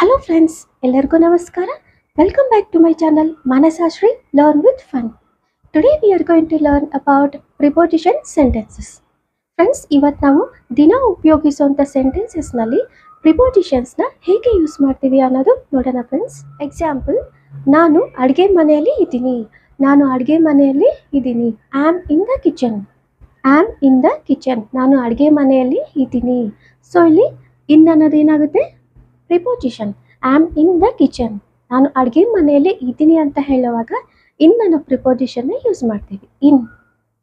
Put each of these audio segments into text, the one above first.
Hello friends, ಎಲ್ಲರಿಗೂ ನಮಸ್ಕಾರ. Welcome back to my channel Manasashri Learn with Fun. Today we are going to learn about preposition sentences. Friends, ಇವತ್ತು ನಾವು ದಿನ ಉಪಯೋಗಿಸುವಂತ sentences ನಲ್ಲಿ prepositions ನ ಹೇಗೆ ಯೂಸ್ ಮಾಡ್ತೀವಿ ಅನ್ನೋದು ನೋಡೋಣ ಫ್ರೆಂಡ್ಸ್. ಎಕ್ಸಾಂಪಲ್, ನಾನು ಅಡುಗೆ ಮನೆಯಲ್ಲಿ ಇದ್ದೀನಿ. ನಾನು ಅಡುಗೆ ಮನೆಯಲ್ಲಿ ಇದ್ದೀನಿ. I am in the kitchen. I am in the kitchen. ನಾನು ಅಡುಗೆ ಮನೆಯಲ್ಲಿ ಇದ್ದೀನಿ. ಸೊ ಇಲ್ಲಿ ಇನ್ ಅನ್ನೋದು ಏನಾಗುತ್ತೆ? Preposition. I am in the kitchen. ನಾನು ಅಡುಗೆ ಮನೆಯಲ್ಲಿ ಇದ್ದೀನಿ ಅಂತ ಹೇಳುವಾಗ ಇನ್ ಅನ್ನೋ ಪ್ರಿಪೋಸಿಷನ್ನ ಯೂಸ್ ಮಾಡ್ತೀವಿ. ಇನ್.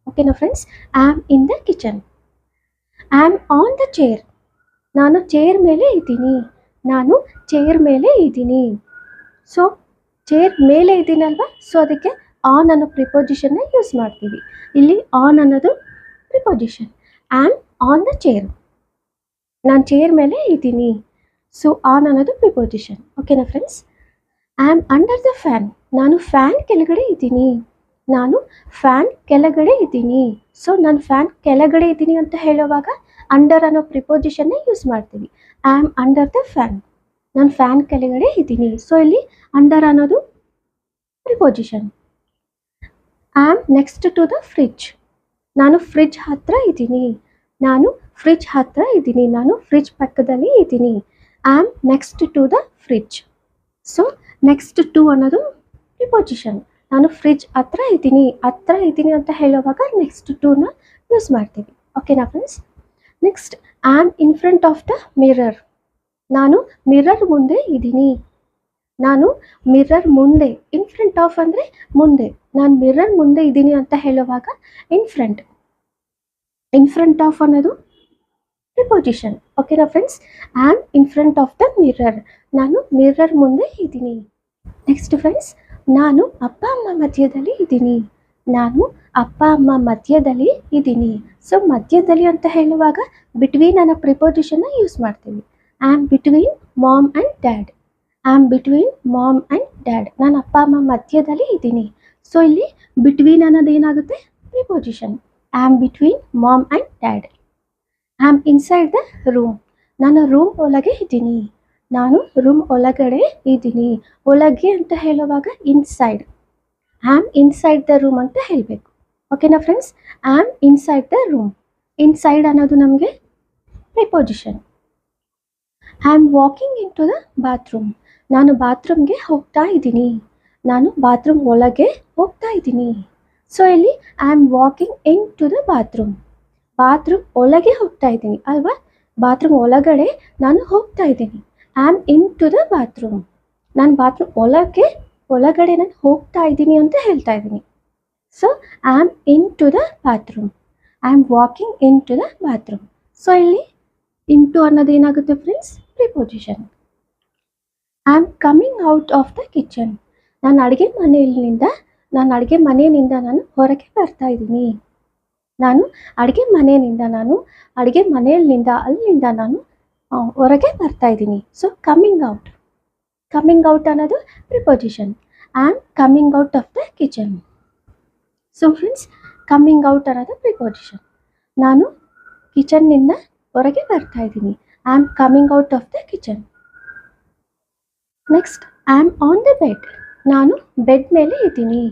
ಓಕೆನಾ friends? I am in the kitchen. I am on the chair. ನಾನು ಚೇರ್ ಮೇಲೆ ಇದ್ದೀನಿ. ನಾನು ಚೇರ್ ಮೇಲೆ ಇದ್ದೀನಿ. ಸೊ ಚೇರ್ ಮೇಲೆ ಇದ್ದೀನಲ್ವಾ, ಸೊ ಅದಕ್ಕೆ ಆನ್ ಅನ್ನೋ ಪ್ರಿಪೋಸಿಷನ್ನ ಯೂಸ್ ಮಾಡ್ತೀವಿ. ಇಲ್ಲಿ ಆನ್ ಅನ್ನೋದು preposition. I am on the chair. ನಾನು ಚೇರ್ ಮೇಲೆ ಇದ್ದೀನಿ. ಸೊ ಆನ್ ಅನ್ನೋದು ಪ್ರಿಪೋಸಿಷನ್. ಓಕೆನಾ friends? I am under the fan. ನಾನು ಫ್ಯಾನ್ ಕೆಳಗಡೆ ಇದ್ದೀನಿ. ನಾನು ಫ್ಯಾನ್ ಕೆಳಗಡೆ ಇದ್ದೀನಿ. ಸೊ ನಾನು ಫ್ಯಾನ್ ಕೆಳಗಡೆ ಇದ್ದೀನಿ ಅಂತ ಹೇಳುವಾಗ ಅಂಡರ್ ಅನ್ನೋ ಪ್ರಿಪೋಸಿಷನ್ನೇ ಯೂಸ್ ಮಾಡ್ತೀವಿ. I am under the fan. ನಾನು ಫ್ಯಾನ್ ಕೆಳಗಡೆ ಇದ್ದೀನಿ. ಸೊ ಇಲ್ಲಿ ಅಂಡರ್ ಅನ್ನೋದು preposition. I am next to the fridge. ನಾನು ಫ್ರಿಡ್ಜ್ ಹತ್ರ ಇದ್ದೀನಿ. ನಾನು ಫ್ರಿಡ್ಜ್ ಹತ್ರ ಇದ್ದೀನಿ. ನಾನು ಫ್ರಿಡ್ಜ್ ಪಕ್ಕದಲ್ಲಿ ಇದ್ದೀನಿ. I am next to the fridge. So next to ಅನ್ನೋದು ಪ್ರಿಪೋಸಿಷನ್. ನಾನು ಫ್ರಿಡ್ಜ್ ಹತ್ರ ಇದ್ದೀನಿ ಅಂತ ಹೇಳುವಾಗ ನೆಕ್ಸ್ಟ್ ಟುನ ಯೂಸ್ ಮಾಡ್ತೀವಿ. ಓಕೆನಾ friends? Next, I am in front of the mirror. ನಾನು ಮಿರರ್ ಮುಂದೆ ಇದ್ದೀನಿ. ನಾನು ಮಿರರ್ ಮುಂದೆ. ಇನ್ ಫ್ರಂಟ್ ಆಫ್ ಅಂದರೆ ಮುಂದೆ. ನಾನು ಮಿರರ್ ಮುಂದೆ ಇದ್ದೀನಿ ಅಂತ ಹೇಳುವಾಗ in front. In front of ಅನ್ನೋದು ಪ್ರಿಪೋಸಿಷನ್. ಓಕೆನಾ friends? I am in front of the mirror. ನಾನು ಮಿರರ್ ಮುಂದೆ ಇದ್ದೀನಿ. ನೆಕ್ಸ್ಟ್ ಫ್ರೆಂಡ್ಸ್, ನಾನು ಅಪ್ಪ ಅಮ್ಮ ಮಧ್ಯದಲ್ಲಿ ಇದ್ದೀನಿ. ನಾನು ಅಪ್ಪ ಅಮ್ಮ ಮಧ್ಯದಲ್ಲಿ ಇದ್ದೀನಿ. ಸೊ ಮಧ್ಯದಲ್ಲಿ ಅಂತ ಹೇಳುವಾಗ ಬಿಟ್ವೀನ್ ಅನ್ನೋ ಪ್ರಿಪೋಸಿಷನ್ನ ಯೂಸ್ ಮಾಡ್ತೀವಿ. I am between mom and dad. I am between mom and dad. ನಾನು ಅಪ್ಪ ಅಮ್ಮ ಮಧ್ಯದಲ್ಲಿ ಇದ್ದೀನಿ. ಸೊ ಇಲ್ಲಿ ಬಿಟ್ವೀನ್ ಅನ್ನೋದು ಏನಾಗುತ್ತೆ? Preposition. I am between mom and dad. I am inside the room. ನಾನು ರೂಮ್ ಒಳಗೆ ಇದ್ದೀನಿ. ನಾನು ರೂಮ್ ಒಳಗಡೆ ಇದ್ದೀನಿ. ಒಳಗೆ ಅಂತ ಹೇಳುವಾಗ inside. I am inside the room ಅಂತ ಹೇಳಬೇಕು. ಓಕೆನಾ friends? I am inside the room. Inside ಅನ್ನೋದು ನಮಗೆ preposition. I am walking into the bathroom. ನಾನು ಬಾತ್ರೂಮ್ಗೆ ಹೋಗ್ತಾ ಇದ್ದೀನಿ. ನಾನು ಬಾತ್ರೂಮ್ ಒಳಗೆ ಹೋಗ್ತಾ ಇದ್ದೀನಿ. ಸೊ ಇಲ್ಲಿ I am walking into the bathroom. Bathroom ಒಳಗೆ ಹೋಗ್ತಾ ಇದ್ದೀನಿ ಅಲ್ವಾ? ಬಾತ್ರೂಮ್ ಒಳಗಡೆ ನಾನು ಹೋಗ್ತಾ ಇದ್ದೀನಿ. I am into the bathroom. ನಾನು ಬಾತ್ರೂಮ್ ಒಳಗಡೆ ನಾನು ಹೋಗ್ತಾ ಇದ್ದೀನಿ ಅಂತ ಹೇಳ್ತಾ ಇದ್ದೀನಿ. So I am into the bathroom. I am walking into the bathroom. So ಇಲ್ಲಿ ಇನ್ ಟು ಅನ್ನೋದು ಏನಾಗುತ್ತೆ friends? Preposition. I am coming out of the kitchen. ನಾನು ಅಡುಗೆ ಮನೆಯಿಂದ ನಾನು ಹೊರಗೆ ಬರ್ತಾ ಇದ್ದೀನಿ. ನಾನು ಅಡುಗೆ ಮನೆಯಲ್ಲಿಂದ ನಾನು ಹೊರಗೆ ಬರ್ತಾ ಇದ್ದೀನಿ. ಸೊ ಕಮ್ಮಿಂಗ್ ಔಟ್ ಅನ್ನೋದು preposition. I am coming out of the kitchen. So friends, coming out ಅನ್ನೋದು ಪ್ರಿಪೋಸಿಷನ್. ನಾನು ಕಿಚನ್ನಿಂದ ಹೊರಗೆ ಬರ್ತಾ ಇದ್ದೀನಿ. I am coming out of the kitchen. Next, I am on the bed. ನಾನು ಬೆಡ್ ಮೇಲೆ ಇದ್ದೀನಿ.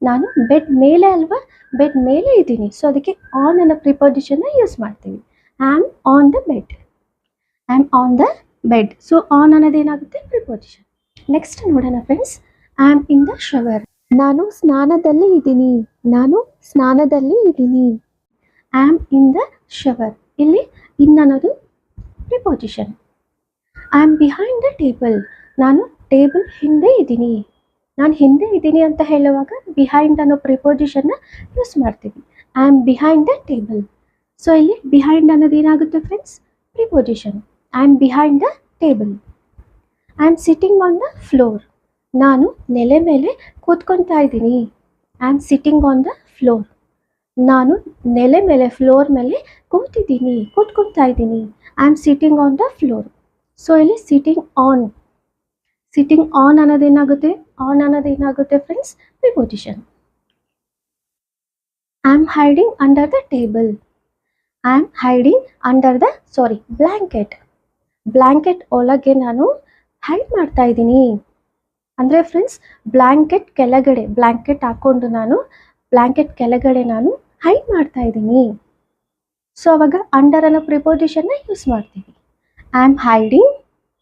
ನಾನು ಬೆಡ್ ಮೇಲೆ ಅಲ್ವಾ? ಬೆಡ್ ಮೇಲೆ ಇದ್ದೀನಿ. ಸೊ ಅದಕ್ಕೆ ಆನ್ ಅನ್ನೋ ಪ್ರಿಪೋಸಿಷನ್ನ ಯೂಸ್ ಮಾಡ್ತೀವಿ. I am on the bed. I am on the bed. So on ಅನ್ನೋದೇನಾಗುತ್ತೆ? ಪ್ರಿಪೋಸಿಷನ್. ನೆಕ್ಸ್ಟ್ ನೋಡೋಣ friends. I am in the shower. ನಾನು ಸ್ನಾನದಲ್ಲಿ ಇದ್ದೀನಿ. I am in the shower. ಇಲ್ಲಿ ಇನ್ ಅನ್ನೋದು preposition. I am behind the table. ನಾನು table ಹಿಂದೆ ಇದ್ದೀನಿ. ನಾನು ಹಿಂದೆ ಇದ್ದೀನಿ ಅಂತ ಹೇಳುವಾಗ ಬಿಹೈಂಡ್ ಅನ್ನೋ ಪ್ರಿಪೋಸಿಷನ್ನ ಯೂಸ್ ಮಾಡ್ತೀವಿ. I am behind the table. So ಇಲ್ಲಿ ಬಿಹೈಂಡ್ ಅನ್ನೋದು ಏನಾಗುತ್ತೆ friends? Preposition. I am behind the table. I am sitting on the floor. ನಾನು ನೆಲೆ ಮೇಲೆ ಕೂತ್ಕೊತಾ ಇದ್ದೀನಿ. I am sitting on the floor. ನಾನು ನೆಲೆ ಮೇಲೆ ಫ್ಲೋರ್ ಮೇಲೆ ಕೂತ್ಕೊತಾ ಇದ್ದೀನಿ. I am sitting on the floor. So ಇಲ್ಲಿ ಸಿಟ್ಟಿಂಗ್ ಆನ್ ಅನ್ನೋದೇನಾಗುತ್ತೆ friends? Preposition. I am hiding under the table. I am hiding under the blanket. Blanket ಒಳಗೆ ನಾನು ಹೈಡ್ ಮಾಡ್ತಾ ಇದ್ದೀನಿ. ಅಂದರೆ ಫ್ರೆಂಡ್ಸ್ ಬ್ಲ್ಯಾಂಕೆಟ್ ಕೆಳಗಡೆ ಬ್ಲ್ಯಾಂಕೆಟ್ ಹಾಕ್ಕೊಂಡು ನಾನು ಬ್ಲ್ಯಾಂಕೆಟ್ ಕೆಳಗಡೆ ನಾನು ಹೈಡ್ ಮಾಡ್ತಾ ಇದ್ದೀನಿ. ಸೊ ಅವಾಗ ಅಂಡರ್ ಅನ್ನೋ ಪ್ರಿಪೋಸಿಷನ್ನ ಯೂಸ್ ಮಾಡ್ತೀವಿ. ಐ ಆಮ್ ಹೈಡಿಂಗ್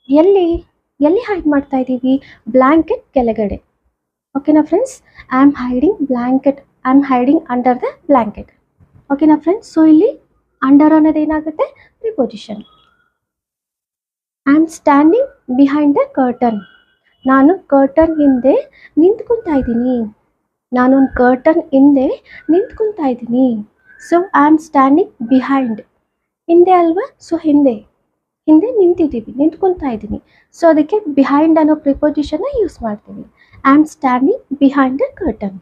ಎಲ್ಲಿ ಎಲ್ಲಿ ಹೈಡ್ ಮಾಡ್ತಾ ಇದ್ದೀವಿ? ಬ್ಲ್ಯಾಂಕೆಟ್ ಕೆಳಗಡೆ. ಓಕೆನಾ friends? I am hiding blanket, I am hiding under the blanket. ಓಕೆನಾ ಫ್ರೆಂಡ್ಸ್? ಸೊ ಇಲ್ಲಿ ಅಂಡರ್ ಅನ್ನೋದು ಏನಾಗುತ್ತೆ? Preposition. I am standing behind the curtain. ನಾನು ಕರ್ಟನ್ ಹಿಂದೆ ನಿಂತ್ಕೊತಾ ಇದ್ದೀನಿ. ನಾನೊಂದು ಕರ್ಟನ್ ಹಿಂದೆ ನಿಂತ್ಕೊತಾ ಇದ್ದೀನಿ. So I am standing behind. ಹಿಂದೆ ಅಲ್ವಾ? ಸೊ ಹಿಂದೆ ನಿಂತಿದ್ದೀವಿ, ನಿಂತ್ಕೊತಾ ಇದ್ದೀನಿ. ಸೊ ಅದಕ್ಕೆ ಬಿಹೈಂಡ್ ಅನ್ನೋ ಪ್ರಿಪೋಸಿಷನ್ನ ಯೂಸ್ ಮಾಡ್ತೀವಿ. I am standing behind the curtain.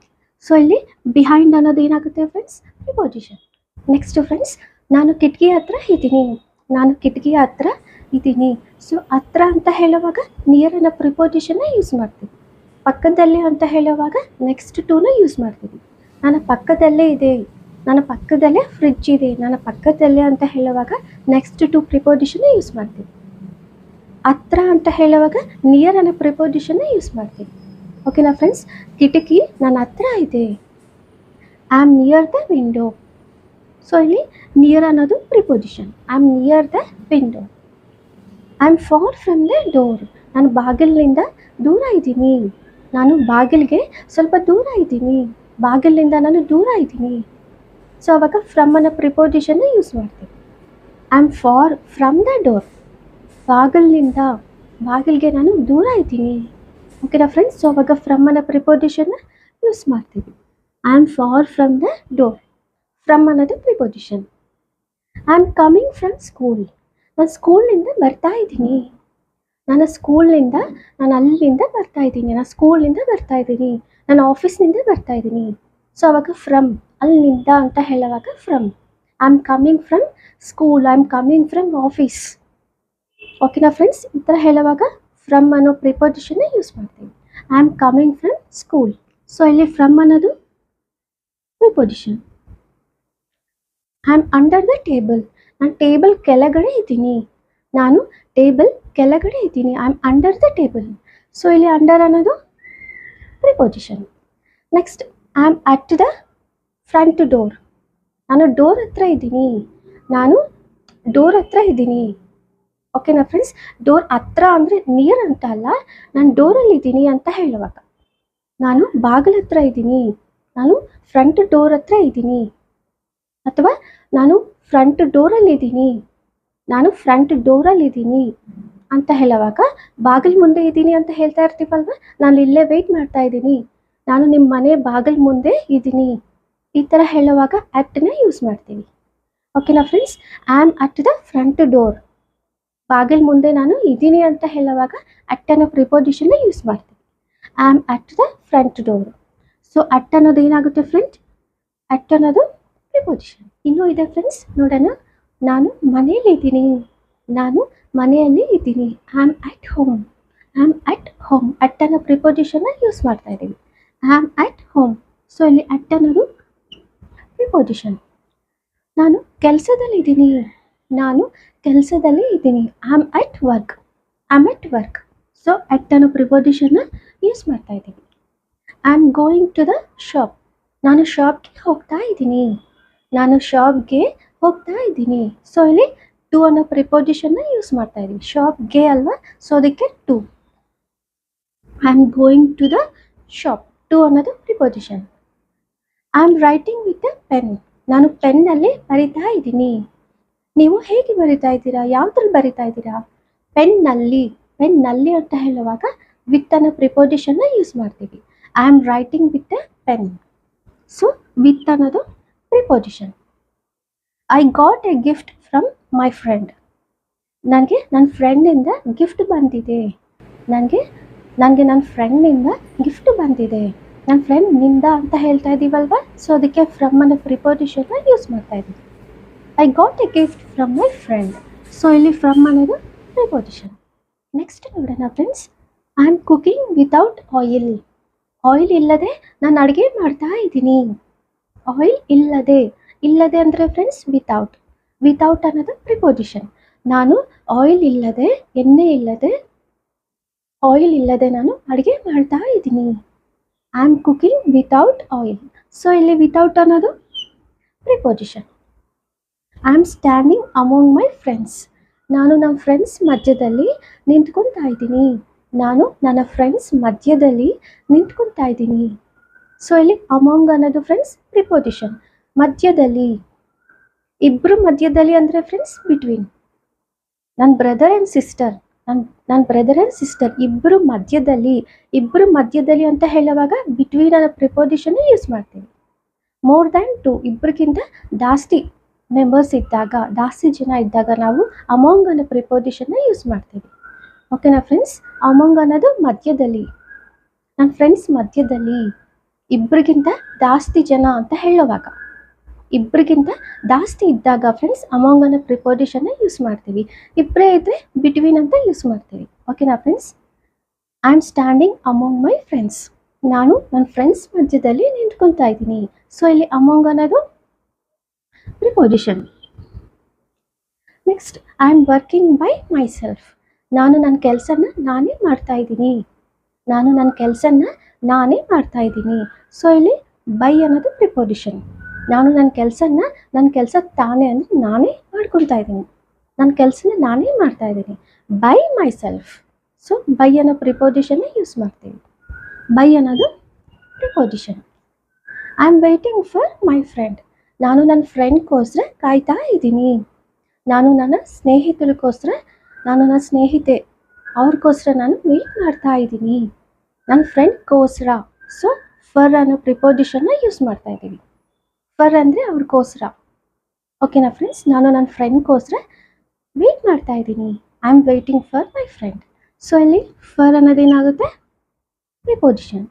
So ಇಲ್ಲಿ ಬಿಹೈಂಡ್ ಅನ್ನೋದು ಏನಾಗುತ್ತೆ ಫ್ರೆಂಡ್ಸ್? ಪ್ರಿಪೋಸಿಷನ್. ನೆಕ್ಸ್ಟ್ ಫ್ರೆಂಡ್ಸ್, ನಾನು ಕಿಟಕಿ ಹತ್ರ ಇದ್ದೀನಿ. ಸೊ ಹತ್ರ ಅಂತ ಹೇಳುವಾಗ ನಿಯರ್ ಅನ್ನೋ ಪ್ರಿಪೋಸಿಷನ್ನ ಯೂಸ್ ಮಾಡ್ತೀವಿ. ಪಕ್ಕದಲ್ಲೇ ಅಂತ ಹೇಳುವಾಗ ನೆಕ್ಸ್ಟ್ ಟೂನ ಯೂಸ್ ಮಾಡ್ತೀವಿ. ನನ್ನ ಪಕ್ಕದಲ್ಲೇ ಫ್ರಿಡ್ಜ್ ಇದೆ. ನನ್ನ ಪಕ್ಕದಲ್ಲೇ ಅಂತ ಹೇಳುವಾಗ ನೆಕ್ಸ್ಟ್ ಟು ಪ್ರಿಪೋಸಿಷನ್ನ ಯೂಸ್ ಮಾಡ್ತೀವಿ. ಹತ್ರ ಅಂತ ಹೇಳುವಾಗ ನಿಯರ್ ಅನ್ನೋ ಪ್ರಿಪೋಸಿಷನ್ನ ಯೂಸ್ ಮಾಡ್ತೀವಿ. ಓಕೆನಾ ಫ್ರೆಂಡ್ಸ್? ಕಿಟಕಿ ನನ್ನ ಹತ್ರ ಇದೆ. I am near the window. So ಇಲ್ಲಿ ನಿಯರ್ ಅನ್ನೋದು preposition. I am near the window. I am far from the door. ನಾನು ಬಾಗಿಲಿನಿಂದ ದೂರ ಇದ್ದೀನಿ. ನಾನು ಬಾಗಿಲಿಗೆ ಸ್ವಲ್ಪ ದೂರ ಇದ್ದೀನಿ. ಬಾಗಿಲಿನಿಂದ ನಾನು ದೂರ ಇದ್ದೀನಿ. ಸೊ ಅವಾಗ ಫ್ರಮ್ ಅನ್ನೋ ಪ್ರಿಪೋಸಿಷನ್ನ ಯೂಸ್ ಮಾಡ್ತೀವಿ. I am far from the door. ಬಾಗಿಲಿಗೆ ನಾನು ದೂರ ಇದ್ದೀನಿ. ಓಕೆನಾ ಫ್ರೆಂಡ್ಸ್? ಸೊ ಅವಾಗ ಫ್ರಮ್ ಅನ್ನೋ ಪ್ರಿಪೋಸಿಷನ್ನ ಯೂಸ್ ಮಾಡ್ತೀವಿ. I am far from the door. From ಅನ್ನೋದು preposition. I am coming from school. ನಾನು ಸ್ಕೂಲಿಂದ ಬರ್ತಾ ಇದ್ದೀನಿ. ನಾನು ಅಲ್ಲಿಂದ ಬರ್ತಾ ಇದ್ದೀನಿ. ನಾನು ಸ್ಕೂಲಿಂದ ಬರ್ತಾ ಇದ್ದೀನಿ. ನಾನು ಆಫೀಸ್ನಿಂದ ಬರ್ತಾ ಇದ್ದೀನಿ. ಸೊ ಅವಾಗ ಫ್ರಮ್, ಅಲ್ಲಿಂದ ಅಂತ ಹೇಳುವಾಗ from. I am coming from school. I am coming from office. ಓಕೆನಾ ಫ್ರೆಂಡ್ಸ್? ಈ ಥರ ಹೇಳುವಾಗ ಫ್ರಮ್ ಅನ್ನೋ ಪ್ರಿಪೋಸಿಷನ್ನ ಯೂಸ್ ಮಾಡ್ತೀವಿ. I am coming from school. So ಇಲ್ಲಿ ಫ್ರಮ್ ಅನ್ನೋದು preposition. I am under the table. ನಾನು ಟೇಬಲ್ ಕೆಳಗಡೆ ಇದ್ದೀನಿ. I am under the table. So ಇಲ್ಲಿ ಅಂಡರ್ ಅನ್ನೋದು preposition. Next, I am at the front door. ನಾನು ಡೋರ್ ಹತ್ರ ಇದ್ದೀನಿ. ಓಕೆನಾ ಫ್ರೆಂಡ್ಸ್? ಡೋರ್ ಹತ್ರ ಅಂದರೆ ನಿಯರ್ ಅಂತ ಅಲ್ಲ, ನಾನು ಡೋರಲ್ಲಿ ಇದ್ದೀನಿ ಅಂತ ಹೇಳುವಾಗ. ನಾನು ಬಾಗಿಲ ಹತ್ರ ಇದ್ದೀನಿ. ನಾನು ಫ್ರಂಟ್ ಡೋರ್ ಹತ್ರ ಇದ್ದೀನಿ. ಅಥವಾ ನಾನು ಫ್ರಂಟ್ ಡೋರಲ್ಲಿದ್ದೀನಿ ಅಂತ ಹೇಳುವಾಗ ಬಾಗಿಲು ಮುಂದೆ ಇದ್ದೀನಿ ಅಂತ ಹೇಳ್ತಾ ಇರ್ತೀವಲ್ವ. ನಾನು ಇಲ್ಲೇ ವೆಯ್ಟ್ ಮಾಡ್ತಾ ಇದ್ದೀನಿ. ನಾನು ನಿಮ್ಮ ಮನೆ ಬಾಗಿಲು ಮುಂದೆ ಇದ್ದೀನಿ. ಈ ಥರ ಹೇಳುವಾಗ ಅಟ್ನ ಯೂಸ್ ಮಾಡ್ತೀವಿ. ಓಕೆನಾ friends? I am at the front door. ಬಾಗಿಲು ಮುಂದೆ ನಾನು ಇದ್ದೀನಿ ಅಂತ ಹೇಳುವಾಗ ಅಟ್ ಅನ್ನೋ ಪ್ರಿಪೋಸಿಷನ್ನ ಯೂಸ್ ಮಾಡ್ತೀವಿ. I am at the front door. So at ಅನ್ನೋದು ಏನಾಗುತ್ತೆ ಫ್ರೆಂಡ್? ಅಟ್ ಅನ್ನೋದು ಪ್ರಿಪೋಸಿಷನ್. ಇನ್ನೂ ಇದೆ ಫ್ರೆಂಡ್ಸ್, ನೋಡೋಣ. ನಾನು ಮನೆಯಲ್ಲಿ ಇದ್ದೀನಿ. I am at home. At ಅನ್ನೋ ಪ್ರಿಪೋಸಿಷನ್ನ ಯೂಸ್ ಮಾಡ್ತಾ ಇದ್ದೀವಿ. I am at home. So ಇಲ್ಲಿ ಅಟ್ ಅನ್ನೋದು ಪ್ರಿಪೋಸಿಷನ್. ನಾನು ಕೆಲಸದಲ್ಲಿ ಇದ್ದೀನಿ. I am at work. So at ಅನ್ನೋ ಪ್ರಿಪೋಸಿಷನ್ನ ಯೂಸ್ ಮಾಡ್ತಾ ಇದ್ದೀವಿ. I am going to the shop. ನಾನು ಶಾಪ್ಗೆ ಹೋಗ್ತಾ ಇದ್ದೀನಿ. ಸೊ ಇಲ್ಲಿ ಟು ಅನ್ನೋ ಪ್ರಿಪೋಸಿಷನ್ನ ಯೂಸ್ ಮಾಡ್ತಾ ಇದ್ದೀವಿ. ಶಾಪ್ಗೆ ಅಲ್ವಾ? ಸೊ ಅದಕ್ಕೆ to. I am going to the shop. To ಅನ್ನೋದು preposition. I am writing with a pen. ನಾನು ಪೆನ್ನಲ್ಲಿ ಬರಿತಾ ಇದ್ದೀನಿ. ನೀವು ಹೇಗೆ ಬರಿತಾ ಇದ್ದೀರಾ? ಯಾವುದ್ರಲ್ಲಿ ಬರಿತಾ ಇದ್ದೀರಾ? ಪೆನ್ನಲ್ಲಿ ಅಂತ ಹೇಳುವಾಗ ವಿತ್ ಅನ್ನೋ ಪ್ರಿಪೋಸಿಷನ್ನ ಯೂಸ್ ಮಾಡ್ತೀವಿ. I am writing with a pen. So with ಅನ್ನೋದು preposition. I got a gift from my friend. ನನಗೆ ನನ್ನ ಫ್ರೆಂಡಿಂದ ಗಿಫ್ಟ್ ಬಂದಿದೆ. ನನಗೆ ನನ್ನ ಫ್ರೆಂಡ್ನಿಂದ ಗಿಫ್ಟ್ ಬಂದಿದೆ. ನನ್ನ ಫ್ರೆಂಡ್ನಿಂದ ಅಂತ ಹೇಳ್ತಾ ಇದ್ದೀವಲ್ವ. ಸೊ ಅದಕ್ಕೆ ಫ್ರಮ್ ಅನ್ನೋ ಪ್ರಿಪೋಸಿಷನ್ನ ಯೂಸ್ ಮಾಡ್ತಾ ಇದ್ದೀವಿ. I got a gift from my friend. So ಇಲ್ಲಿ ಫ್ರಮ್ ಅನ್ನೋದು ಪ್ರಿಪೋಸಿಷನ್. ನೆಕ್ಸ್ಟ್ ನೋಡೋಣ friends. I am cooking without oil. Oil ಇಲ್ಲದೆ ನಾನು ಅಡುಗೆ ಮಾಡ್ತಾ ಇದ್ದೀನಿ. ಆಯಿಲ್ ಇಲ್ಲದೆ ಅಂದರೆ ಫ್ರೆಂಡ್ಸ್ ವಿತೌಟ್ ಅನ್ನೋದು ಪ್ರಿಪೋಸಿಷನ್. ನಾನು ಆಯಿಲ್ ಇಲ್ಲದೆ, ಎಣ್ಣೆ ಇಲ್ಲದೆ ಆಯಿಲ್ ಇಲ್ಲದೆ ನಾನು ಅಡುಗೆ ಮಾಡ್ತಾ ಇದ್ದೀನಿ. I am cooking without oil. So ಇಲ್ಲಿ ವಿತೌಟ್ ಅನ್ನೋದು preposition. I am standing among my friends. ನಾನು ನಮ್ಮ ಫ್ರೆಂಡ್ಸ್ ಮಧ್ಯದಲ್ಲಿ ನಿಂತ್ಕೊತಾ ಇದ್ದೀನಿ. ನಾನು ನನ್ನ ಫ್ರೆಂಡ್ಸ್ ಮಧ್ಯದಲ್ಲಿ ನಿಂತ್ಕೊತಾ ಇದ್ದೀನಿ. ಸೊ ಇಲ್ಲಿ ಅಮಾಂಗ್ ಅನ್ನೋದು ಫ್ರೆಂಡ್ಸ್ ಪ್ರಿಪೋಸಿಷನ್. ಮಧ್ಯದಲ್ಲಿ, ಇಬ್ಬರು ಮಧ್ಯದಲ್ಲಿ ಅಂದರೆ ಫ್ರೆಂಡ್ಸ್ ಬಿಟ್ವೀನ್. ನನ್ನ ಬ್ರದರ್ ಆ್ಯಂಡ್ ಸಿಸ್ಟರ್, ನನ್ನ ಬ್ರದರ್ ಆ್ಯಂಡ್ ಸಿಸ್ಟರ್ ಇಬ್ಬರು ಮಧ್ಯದಲ್ಲಿ ಅಂತ ಹೇಳುವಾಗ ಬಿಟ್ವೀನ್ ಅನ್ನೋ ಪ್ರಿಪೋಸಿಷನ್ ಯೂಸ್ ಮಾಡ್ತೀವಿ. ಮೋರ್ ದ್ಯಾನ್ ಟು, ಇಬ್ಬರಿಗಿಂತ ಜಾಸ್ತಿ ಮೆಂಬರ್ಸ್ ಇದ್ದಾಗ, ಜಾಸ್ತಿ ಜನ ಇದ್ದಾಗ ನಾವು ಅಮಾಂಗ್ ಅನ್ನೋ ಪ್ರಿಪೋಸಿಷನ್ನ ಯೂಸ್ ಮಾಡ್ತೀವಿ. ಓಕೆನಾ ಫ್ರೆಂಡ್ಸ್? ಅಮಾಂಗ್ ಅನ್ನೋದು ಮಧ್ಯದಲ್ಲಿ, ನನ್ನ ಫ್ರೆಂಡ್ಸ್ ಮಧ್ಯದಲ್ಲಿ, ಇಬ್ಬರಿಗಿಂತ ಜಾಸ್ತಿ ಜನ ಅಂತ ಹೇಳುವಾಗ, ಇಬ್ಬರಿಗಿಂತ ಜಾಸ್ತಿ ಇದ್ದಾಗ ಫ್ರೆಂಡ್ಸ್ ಅಮಾಂಗ್ ಅನ್ನೋ ಪ್ರಿಪೋಸಿಷನ್ನ ಯೂಸ್ ಮಾಡ್ತೀವಿ. ಇಬ್ಬರೇ ಇದ್ದರೆ ಬಿಟ್ವೀನ್ ಅಂತ ಯೂಸ್ ಮಾಡ್ತೀವಿ. ಓಕೆನಾ friends? I am standing among my friends. ನಾನು ನನ್ನ ಫ್ರೆಂಡ್ಸ್ ಮಧ್ಯದಲ್ಲಿ ನಿಂತ್ಕೊತಾ ಇದ್ದೀನಿ. ಸೊ ಇಲ್ಲಿ ಅಮಾಂಗ್ ಅನ್ನೋದು preposition. Next, I am working by my self. ನಾನು ನನ್ನ ಕೆಲಸನ ನಾನೇ ಮಾಡ್ತಾ ಇದ್ದೀನಿ. ಸೊ ಇಲ್ಲಿ ಬೈ ಅನ್ನೋದು ಪ್ರಿಪೋಸಿಷನ್. ನಾನು ನನ್ನ ಕೆಲಸ ತಾನೇ ಅಂದರೆ ನಾನೇ ಮಾಡ್ಕೊತಾ ಇದ್ದೀನಿ. ನನ್ನ ಕೆಲಸನ ನಾನೇ ಮಾಡ್ತಾ ಇದ್ದೀನಿ by my self. So by ಅನ್ನೋ ಪ್ರಿಪೋಸಿಷನ್ನ ಯೂಸ್ ಮಾಡ್ತೀವಿ. ಬೈ ಅನ್ನೋದು preposition. I am waiting for my friend. ನಾನು ನನ್ನ ಫ್ರೆಂಡ್ಗೋಸ್ಕರ ಕಾಯ್ತಾ ಇದ್ದೀನಿ. ನಾನು ನನ್ನ ಸ್ನೇಹಿತೆ ಅವ್ರಿಗೋಸ್ಕರ ನಾನು ವೇಟ್ ಮಾಡ್ತಾ ಇದ್ದೀನಿ. ನನ್ನ ಫ್ರೆಂಡ್ಗೋಸ್ಕರ. ಸೊ ಫರ್ ಅನ್ನೋ ಪ್ರಿಪೋಸಿಷನ್ನ ಯೂಸ್ ಮಾಡ್ತಾ ಇದ್ದೀವಿ. ಫರ್ ಅಂದರೆ ಅವ್ರಿಗೋಸ್ಕರ. ಓಕೆನಾ ಫ್ರೆಂಡ್ಸ್? ನಾನು ನನ್ನ ಫ್ರೆಂಡ್ಗೋಸ್ಕರ ವೇಟ್ ಮಾಡ್ತಾ ಇದ್ದೀನಿ. I am waiting for my friend. So ಇಲ್ಲಿ ಫರ್ ಅನ್ನೋದೇನಾಗುತ್ತೆ preposition.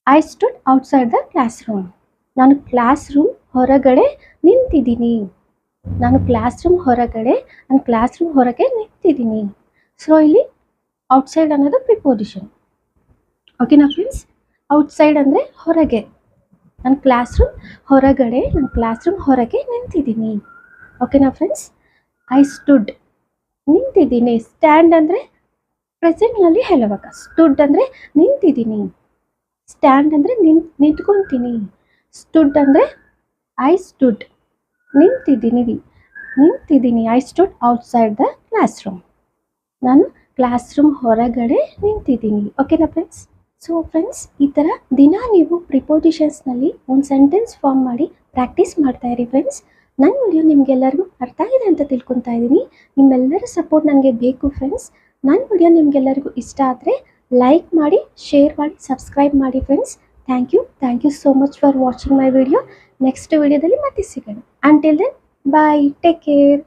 I stood outside the class room. ನಾನು ಕ್ಲಾಸ್ ರೂಮ್ ಹೊರಗಡೆ ನಿಂತಿದ್ದೀನಿ. ನನ್ನ ಕ್ಲಾಸ್ ರೂಮ್ ಹೊರಗೆ ನಿಂತಿದ್ದೀನಿ. ಸೊ ಇಲ್ಲಿ ಔಟ್ಸೈಡ್ ಅನ್ನೋದು ಪ್ರಿಪೋಸಿಷನ್. ಓಕೆನಾ ಫ್ರೆಂಡ್ಸ್? ಔಟ್ಸೈಡ್ ಅಂದರೆ ಹೊರಗೆ. ನನ್ನ ಕ್ಲಾಸ್ ರೂಮ್ ಹೊರಗೆ ನಿಂತಿದ್ದೀನಿ. ಓಕೆನಾ ಫ್ರೆಂಡ್ಸ್? ಐ ಸ್ಟುಡ್, ನಿಂತಿದ್ದೀನಿ. ಸ್ಟ್ಯಾಂಡ್ ಅಂದರೆ ಪ್ರೆಸೆಂಟ್ನಲ್ಲಿ ಹೇಳುವಾಗ, ಸ್ಟುಡ್ ಅಂದರೆ ನಿಂತಿದ್ದೀನಿ. ಸ್ಟ್ಯಾಂಡ್ ಅಂದರೆ ನಿಂತ್ಕೊತೀನಿ. ಸ್ಟುಡ್ ಅಂದರೆ ಐ ಸ್ಟುಡ್, ನಿಂತಿದ್ದೀನಿ. I stood outside the class room. ನಾನು ಕ್ಲಾಸ್ ರೂಮ್ ಹೊರಗಡೆ ನಿಂತಿದ್ದೀನಿ. ಓಕೆನಾ ಫ್ರೆಂಡ್ಸ್? ಸೊ ಫ್ರೆಂಡ್ಸ್, ಈ ಥರ ದಿನ ನೀವು ಪ್ರಿಪೋಸಿಷನ್ಸ್ನಲ್ಲಿ ಒಂದು ಸೆಂಟೆನ್ಸ್ ಫಾರ್ಮ್ ಮಾಡಿ ಪ್ರಾಕ್ಟೀಸ್ ಮಾಡ್ತಾಯಿರಿ ಫ್ರೆಂಡ್ಸ್. ನನ್ನ ವಿಡಿಯೋ ನಿಮಗೆಲ್ಲರಿಗೂ ಅರ್ಥ ಆಗಿದೆ ಅಂತ ತಿಳ್ಕೊತಾ ಇದ್ದೀನಿ. ನಿಮ್ಮೆಲ್ಲರ ಸಪೋರ್ಟ್ ನನಗೆ ಬೇಕು ಫ್ರೆಂಡ್ಸ್. ನನ್ನ ವಿಡಿಯೋ ನಿಮಗೆಲ್ಲರಿಗೂ ಇಷ್ಟ ಆದರೆ ಲೈಕ್ ಮಾಡಿ, ಶೇರ್ ಮಾಡಿ, ಸಬ್ಸ್ಕ್ರೈಬ್ ಮಾಡಿ friends. Thank you so much for watching my video. Next ವಿಡಿಯೋದಲ್ಲಿ ಮತ್ತೆ ಸಿಗೋಣ. Until then bye, take care.